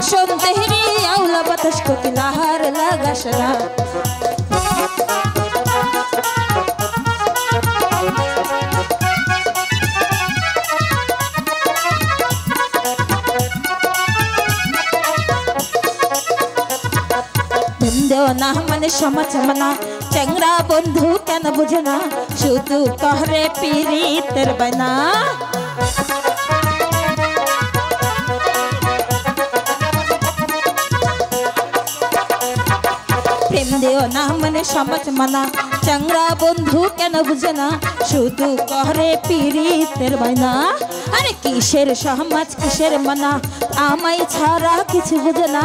বসন্তেরি আউলা বাতাস কোকিলা হার লাগাস না। দেও না মানে সমাজ মানা চ্যাংরা বন্ধু কেন বুঝে না শুধু কহরে পিরিতের বায়না। প্রেম দেও না মানে সমাজ মানা চ্যাংরা বন্ধু কেন বুঝে না শুধু কহরে পিরিতের বায়না। আরে কিসের সমাজ কিসের মানা আমায় ছাড়া কিছু বুঝে না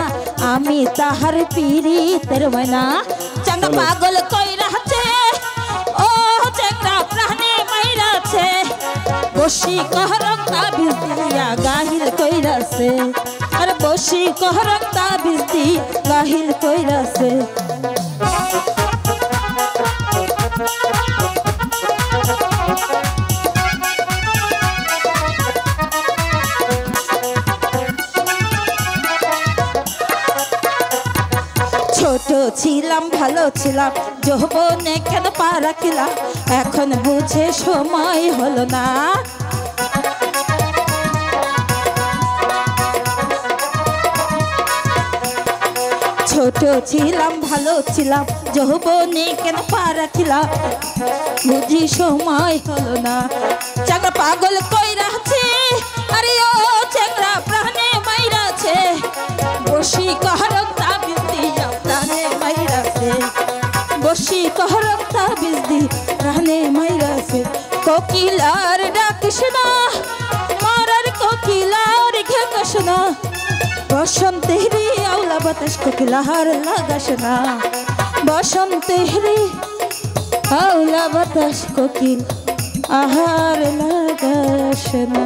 আমি তাহার পিরিতের বায়না। চ্যাংরা পাগল কইরাছে ও চ্যাংরা প্রাণে মাইরাছে বসি কহরক তাবিজ দিয়া গাহিল কইরাছে। আরে বসি কহরক তাবিজ দি গাহিল কইরাছে। ছোট ছিলাম ভালো ছিলাম যৌবনে কেন পা রাখিলাম এখন বুঝে সময় হলো না। ছোট ছিলাম ভালো ছিলাম যৌবনে কেন পা রাখিলাম বুঝি সময় হলো না। চ্যাংরা পাগল কইরাছে আরে ও চ্যাংরা প্রাণে মাইরাছে বসি কহরক তাবিজ দিয়া প্রাণে মাইরাছে। বসি কহরক তাবিজ দি প্রাণে মাইরাছে। কোকিলার ডাকিস না মরার কোকিলার ঘেকাস না বসন্তেরি আউলা বাতাস কোকিলা হার লাগাস না। বসন্তেরি আউলা বাতাস কোকিল আহার লাগাস না।